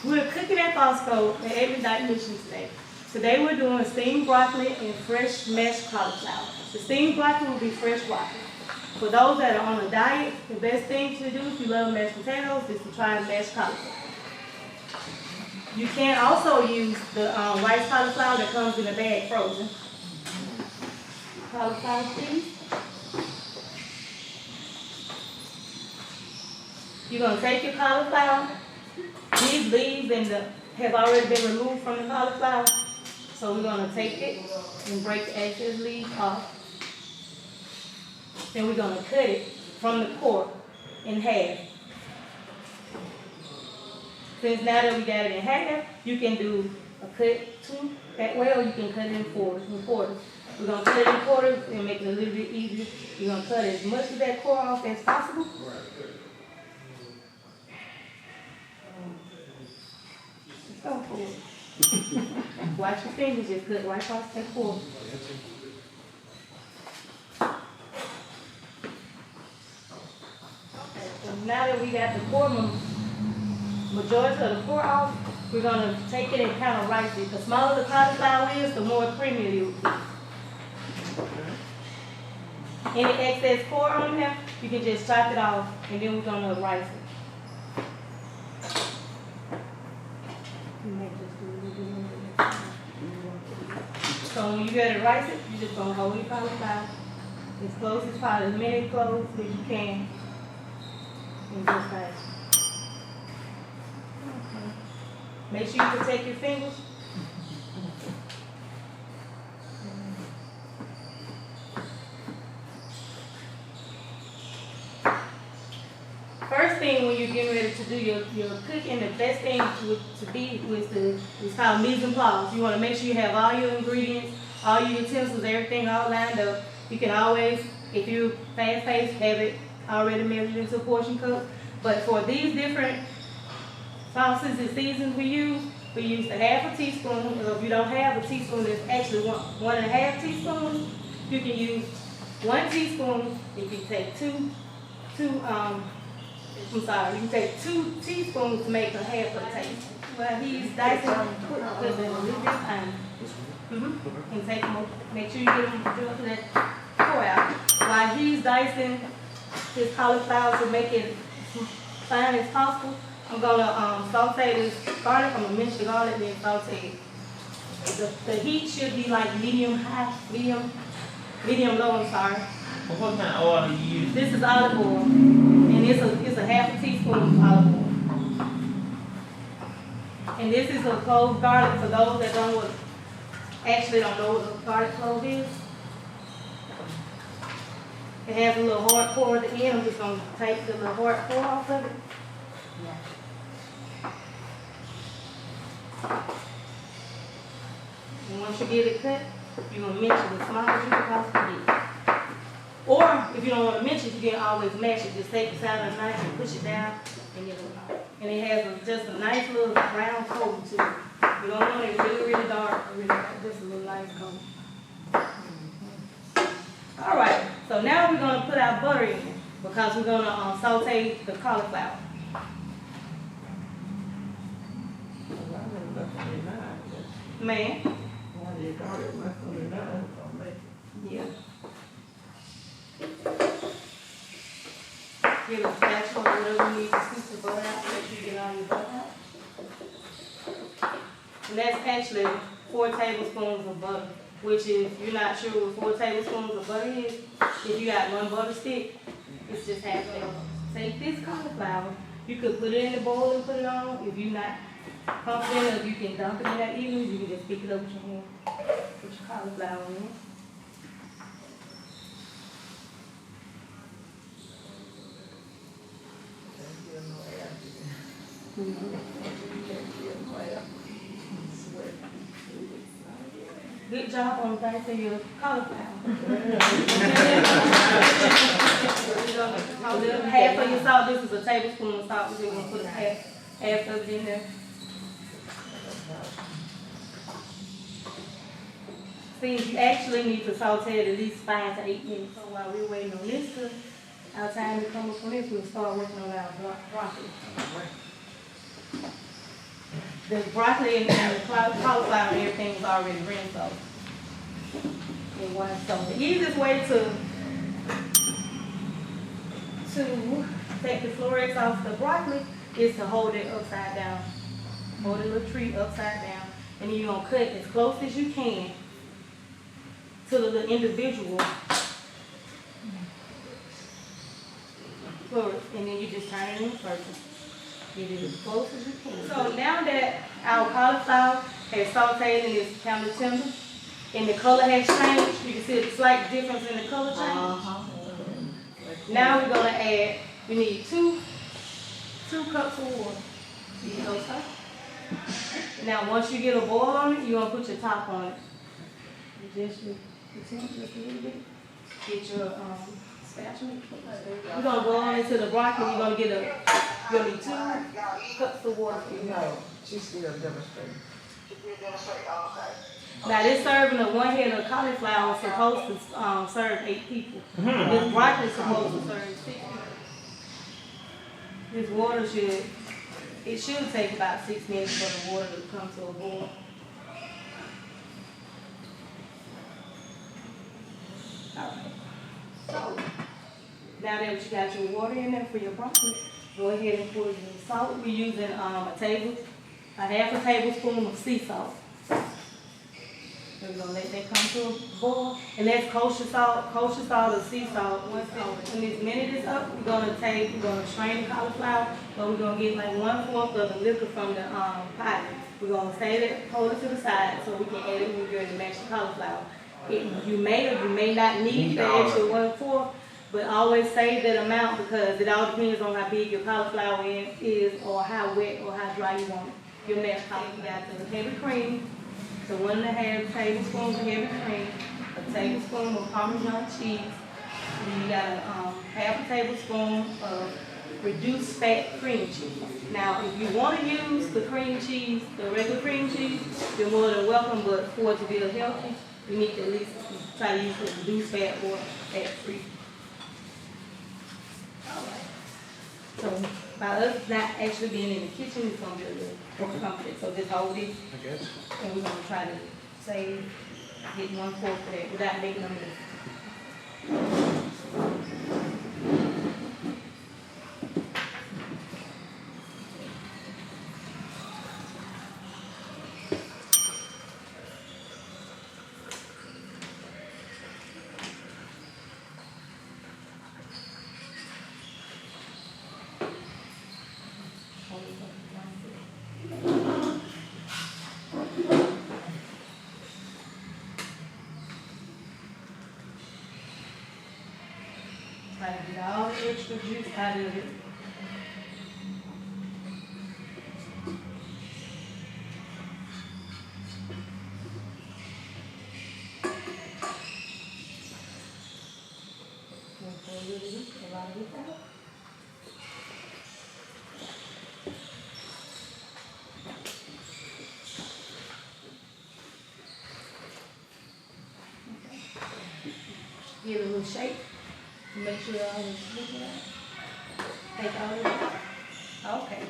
We're cooking at Costco at Edmundite Mission today. Today we're doing steamed broccoli and fresh mashed cauliflower. The steamed broccoli will be fresh broccoli. For those that are on a diet, the best thing to do if you love mashed potatoes is to try mashed cauliflower. You can also use the rice cauliflower that comes in a bag frozen. Cauliflower, please. You're going to take your cauliflower. These leaves have already been removed from the cauliflower. So we're going to take it and break the excess leaves off. Then we're going to cut it from the core in half. Since now that we got it in half, you can do a cut that way, or you can cut it in quarters. We're going to cut it in quarters and make it a little bit easier. You're going to cut as much of that core off as possible. Let's go forward. Watch your fingers, just cut right across that core. So now that we got the core, majority of the core off, we're going to take it and kind of rice it. The smaller the cauliflower is, the more creamy it will be. Any excess core on there, you can just chop it off, and then we're going to rice it. So when you get to rice it, you're just going to hold your cauliflower as close as possible, as many cloves as you can. And just like, okay. Make sure you protect your fingers. First thing when you're getting ready to do your cooking, the best thing to be is called mise en place. You want to make sure you have all your ingredients, all your utensils, everything all lined up. You can always, if you're fast-paced, have it already measured into a portion cup. But for these different sauces and seasons we use the half a teaspoon. Or if you don't have a teaspoon, it's actually 1.5 teaspoons. You can use 1 teaspoon. If you take you can take 2 teaspoons to make a half a taste. Well, he's dicing, put a little bit of time. And take them, make sure you get them to that pour out. While he's dicing his cauliflower to make it fine as possible, I'm gonna saute this garlic. I'm gonna mince the garlic, then saute it. The heat should be like medium low. I'm sorry. What kind of oil do you use? This is olive oil, and it's a half a teaspoon of olive oil. And this is a clove garlic for those that don't know what a garlic clove is. It has a little hard core at the end. I'm just going to take the little hard core off of it. And once you get it cut, you're going to mince it as small as you can possibly get. Or if you don't want to mince it, you can always mash it. Just take the side of the knife and push it down, and it has just a nice little brown coat to it. You don't want it really, really dark, just a little nice coat. All right, so now we're going to put our butter in because we're going to saute the cauliflower. Man. Yeah. Get a spatula or whatever you need to scoop the butter out, make sure you get all your butter out. And that's actually 4 tablespoons of butter, which if you're not sure what 4 tablespoons of butter is, if you got 1 butter stick, it's just half that. Take this cauliflower, you could put it in the bowl and put it on. If you're not confident if you can dump it in that evenly, you can just pick it up with your hand. Put your cauliflower in. Good job on dicing your cauliflower. Half of your salt, this is a tablespoon of salt, we're going to put half of it in there. See, you actually need to saute it at least 5 to 8 minutes. So while we're waiting on this, our time to come up from this, we'll start working on our broccoli. the broccoli and the cauliflower and everything was already rinsed off. In one, so the easiest way to take the florets off the broccoli is to hold it upside down. Hold the little tree upside down, and then you're gonna cut as close as you can to the little individual florets, and then you just turn it in a circle. Get it as close as you can. So now that our cauliflower has sauteed and is kind of tender, and the color has changed, you can see a slight difference in the color change. Now we're gonna add, we need two cups of water. See those cups? Now once you get a boil on it, you're gonna put your top on it. You just pretend just a little bit. Get your spatula. We're gonna go on into the broccoli. You're gonna need 2 cups of water. No, she's still demonstrating. Now this serving of 1 head of cauliflower is supposed to serve 8 people. This broccoli is supposed to serve 6 people. This water should take about 6 minutes for the water to come to a boil. Alright. So now that you got your water in there for your broccoli, go ahead and pour your salt. We're using a half a tablespoon of sea salt. We're gonna let that come to a boil. And that's kosher salt or sea salt. When this minute is up, we're gonna strain the cauliflower, but we're gonna get like 1/4 of the liquor from the pot. We're gonna save it, hold it to the side so we can add it when we're ready to mash the cauliflower. You may or you may not need the extra 1/4, but always save that amount because it all depends on how big your cauliflower is or how wet or how dry you want it. Your mashed cauliflower. You got the heavy cream. So 1.5 tablespoons of heavy cream, a tablespoon of Parmesan cheese, and you got a half a tablespoon of reduced fat cream cheese. Now, if you want to use the cream cheese, the regular cream cheese, you're more than welcome, but for it to be healthy, you need to at least try to use the reduced fat or fat free. Alright. So, by us not actually being in the kitchen, it's going to be a little comfortable. So just hold it. I guess. And we're going to try to save, get 1/4 of that without making them mess. Try to get all the extra juice out of it. A lot of it out. Give it a little shake. Make sure all is looking at. Take all of it. Okay.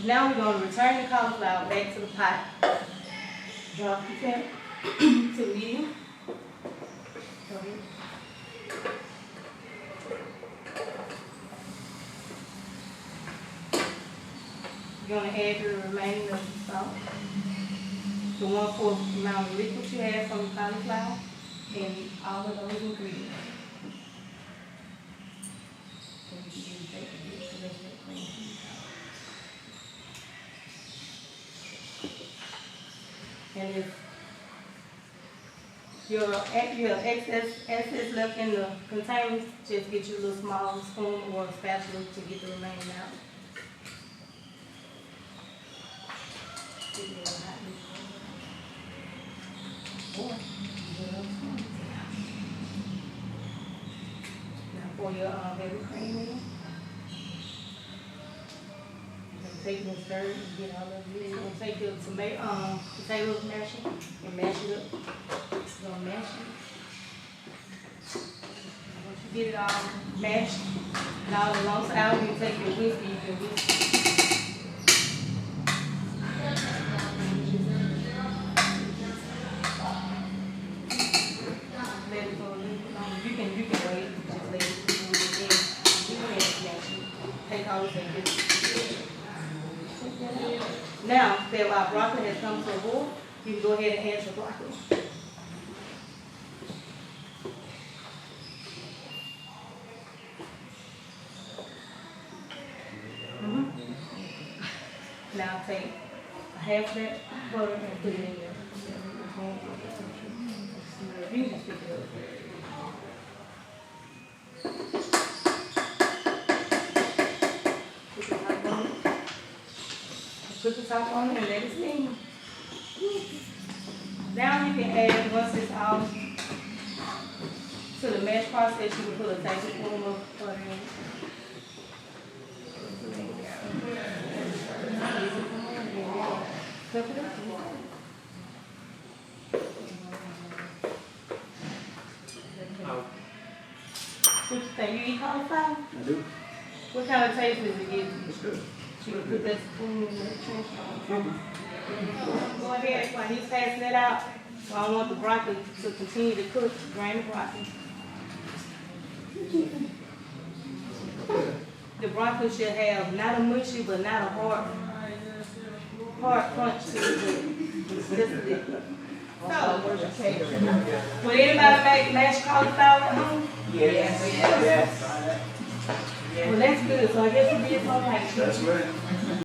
Now we're gonna return the cauliflower back to the pot. Drop the temp to medium. Go ahead. You're gonna add the remaining of the salt. The 1/4 amount of liquid you have from the cauliflower and all of those ingredients. And if you have excess left in the containers, just get you a little small spoon or a spatula to get the remaining out. Now pour your heavy cream in. Take and stir it and get all of it. You're going to take your potatoes masher and mash it up. You're going to mash it. Once you get it all mashed and all the lumps out, you take your whisk and you can whisk it. always say this. Now, that our broccoli has come to a boil, you can go ahead and add your broccoli. Now take a half that butter and put it in there. You just pick it up. Put the top on it and let it steam. Now you can add, once it's all to the mash process, you can put a tablespoon of butter in. Cook it up. What you think? You eat cauliflower? I do. What kind of taste does it give you? It's good. You can put that spoon in the trash can. Go ahead, while he's passing it out, I want the broccoli to continue to cook, drain the broccoli. The broccoli should have not a mushy, but not a hard crunch to it. It's just a bit. So, Where's your catering? would anybody make mashed cauliflower at home? Yes. Well, that's good, so I guess we did something. That's right.